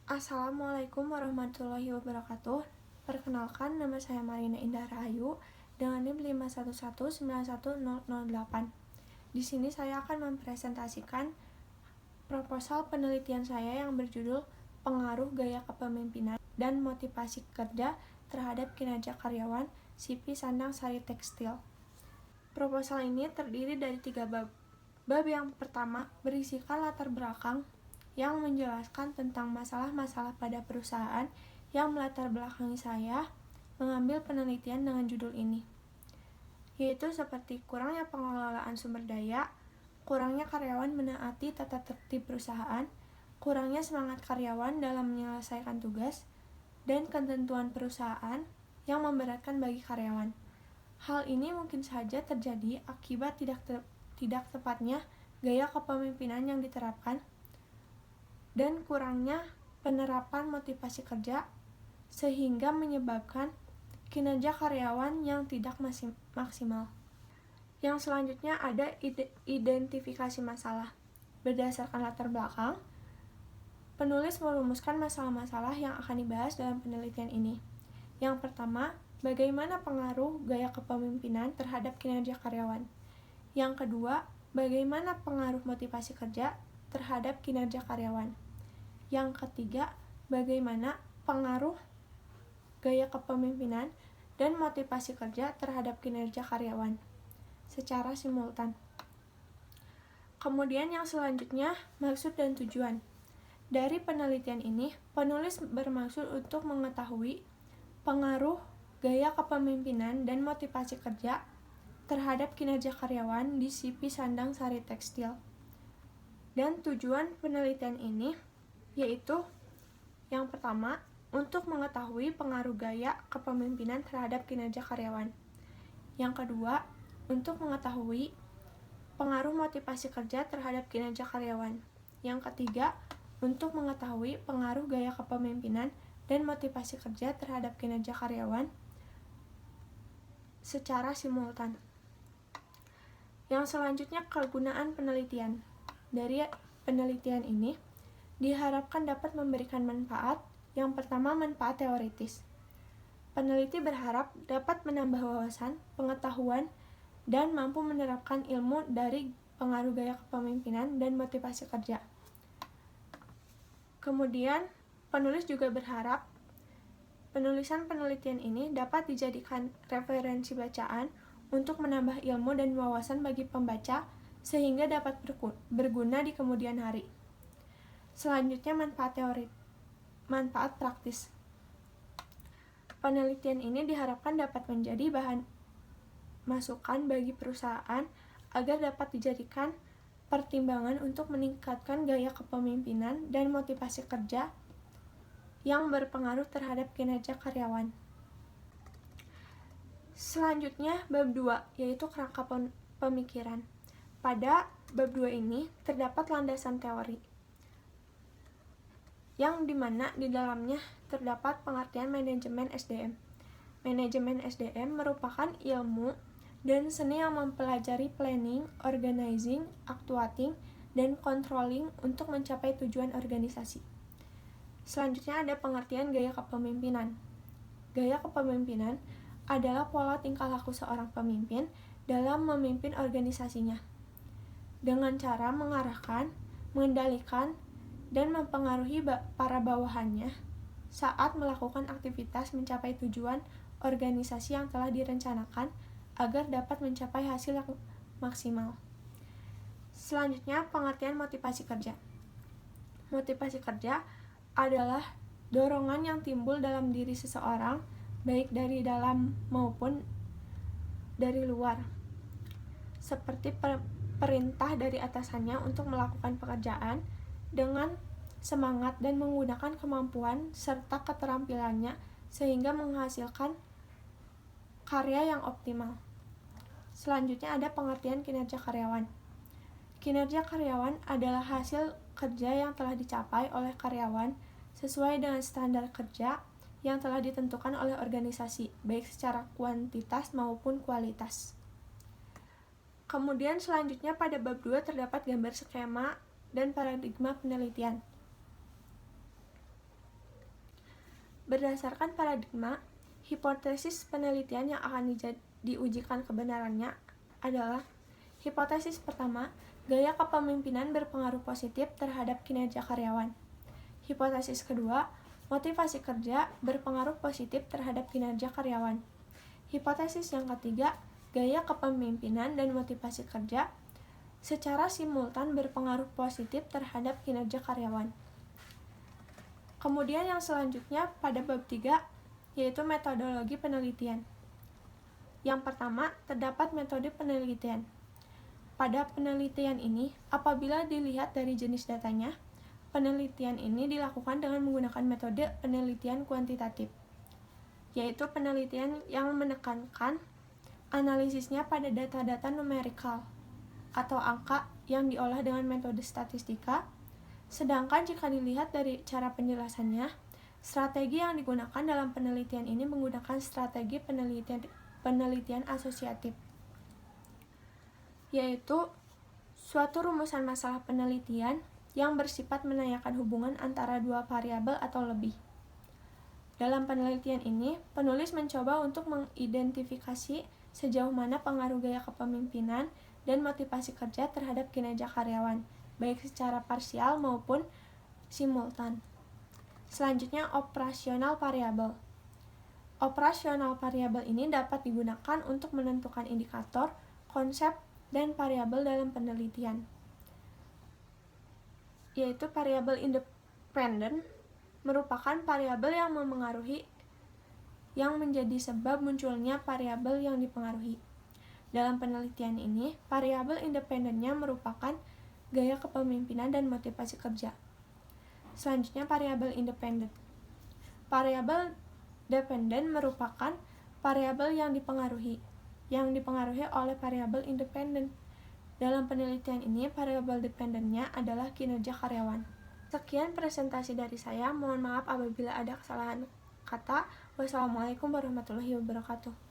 Assalamualaikum warahmatullahi wabarakatuh. Perkenalkan, nama saya Marina Indah Rahayu dengan NIM 511910008. Di sini saya akan mempresentasikan proposal penelitian saya yang berjudul Pengaruh Gaya Kepemimpinan dan Motivasi Kerja terhadap Kinerja Karyawan CV Sandang Sari Tekstil. Proposal ini terdiri dari 3 bab. Bab yang pertama berisikan latar belakang yang menjelaskan tentang masalah-masalah pada perusahaan yang melatar belakangi saya mengambil penelitian dengan judul ini, yaitu seperti kurangnya pengelolaan sumber daya, kurangnya karyawan menaati tata tertib perusahaan, kurangnya semangat karyawan dalam menyelesaikan tugas, dan ketentuan perusahaan yang memberatkan bagi karyawan. Hal ini mungkin saja terjadi akibat tidak tepatnya gaya kepemimpinan yang diterapkan dan kurangnya penerapan motivasi kerja sehingga menyebabkan kinerja karyawan yang tidak maksimal. Yang selanjutnya ada identifikasi masalah. Berdasarkan latar belakang, penulis merumuskan masalah-masalah yang akan dibahas dalam penelitian ini. Yang pertama, bagaimana pengaruh gaya kepemimpinan terhadap kinerja karyawan. Yang kedua, bagaimana pengaruh motivasi kerja terhadap kinerja karyawan. Yang ketiga, bagaimana pengaruh gaya kepemimpinan dan motivasi kerja terhadap kinerja karyawan secara simultan. Kemudian yang selanjutnya, maksud dan tujuan. Dari penelitian ini, penulis bermaksud untuk mengetahui pengaruh gaya kepemimpinan dan motivasi kerja terhadap kinerja karyawan di CV Sandang Sari Tekstil. Dan tujuan penelitian ini yaitu yang pertama, untuk mengetahui pengaruh gaya kepemimpinan terhadap kinerja karyawan. Yang kedua, untuk mengetahui pengaruh motivasi kerja terhadap kinerja karyawan. Yang ketiga, untuk mengetahui pengaruh gaya kepemimpinan dan motivasi kerja terhadap kinerja karyawan secara simultan. Yang selanjutnya, kegunaan penelitian. Dari penelitian ini diharapkan dapat memberikan manfaat. Yang pertama, manfaat teoritis. Peneliti berharap dapat menambah wawasan, pengetahuan, dan mampu menerapkan ilmu dari pengaruh gaya kepemimpinan dan motivasi kerja. Kemudian, penulis juga berharap penulisan penelitian ini dapat dijadikan referensi bacaan untuk menambah ilmu dan wawasan bagi pembaca sehingga dapat berguna di kemudian hari. Selanjutnya, manfaat praktis. Penelitian ini diharapkan dapat menjadi bahan masukan bagi perusahaan agar dapat dijadikan pertimbangan untuk meningkatkan gaya kepemimpinan dan motivasi kerja yang berpengaruh terhadap kinerja karyawan. Selanjutnya, bab 2, yaitu kerangka pemikiran. Pada bab 2 ini terdapat landasan teori, yang dimana di dalamnya terdapat pengertian manajemen SDM. Manajemen SDM merupakan ilmu dan seni yang mempelajari planning, organizing, actuating, dan controlling untuk mencapai tujuan organisasi. Selanjutnya ada pengertian gaya kepemimpinan. Gaya kepemimpinan adalah pola tingkah laku seorang pemimpin dalam memimpin organisasinya dengan cara mengarahkan, mengendalikan, dan mempengaruhi para bawahannya saat melakukan aktivitas mencapai tujuan organisasi yang telah direncanakan agar dapat mencapai hasil yang maksimal. Selanjutnya, pengertian motivasi kerja. Motivasi kerja adalah dorongan yang timbul dalam diri seseorang, baik dari dalam maupun dari luar, seperti perintah dari atasannya untuk melakukan pekerjaan dengan semangat dan menggunakan kemampuan serta keterampilannya sehingga menghasilkan karya yang optimal. Selanjutnya ada pengertian kinerja karyawan. Kinerja karyawan adalah hasil kerja yang telah dicapai oleh karyawan sesuai dengan standar kerja yang telah ditentukan oleh organisasi, baik secara kuantitas maupun kualitas. Kemudian selanjutnya pada bab 2 terdapat gambar skema dan paradigma penelitian. Berdasarkan paradigma, hipotesis penelitian yang akan diujikan kebenarannya adalah: hipotesis pertama, gaya kepemimpinan berpengaruh positif terhadap kinerja karyawan. Hipotesis kedua, motivasi kerja berpengaruh positif terhadap kinerja karyawan. Hipotesis yang ketiga, gaya kepemimpinan dan motivasi kerja secara simultan berpengaruh positif terhadap kinerja karyawan. Kemudian yang selanjutnya pada bab 3, yaitu metodologi penelitian. Yang pertama, terdapat metode penelitian. Pada penelitian ini, apabila dilihat dari jenis datanya, penelitian ini dilakukan dengan menggunakan metode penelitian kuantitatif, yaitu penelitian yang menekankan analisisnya pada data-data numerikal atau angka yang diolah dengan metode statistika. Sedangkan jika dilihat dari cara penjelasannya, strategi yang digunakan dalam penelitian ini menggunakan strategi penelitian asosiatif, yaitu suatu rumusan masalah penelitian yang bersifat menanyakan hubungan antara dua variabel atau lebih. Dalam penelitian ini, penulis mencoba untuk mengidentifikasi sejauh mana pengaruh gaya kepemimpinan dan motivasi kerja terhadap kinerja karyawan, baik secara parsial maupun simultan. Selanjutnya, operasional variabel. Operasional variabel ini dapat digunakan untuk menentukan indikator, konsep, dan variabel dalam penelitian, yaitu variabel independen merupakan variabel yang memengaruhi yang menjadi sebab munculnya variabel yang dipengaruhi. Dalam penelitian ini, variabel independennya merupakan gaya kepemimpinan dan motivasi kerja. Selanjutnya, variabel independen. Variabel dependen merupakan variabel yang dipengaruhi oleh variabel independen. Dalam penelitian ini, variabel dependennya adalah kinerja karyawan. Sekian presentasi dari saya. Mohon maaf apabila ada kesalahan kata. Wassalamualaikum warahmatullahi wabarakatuh.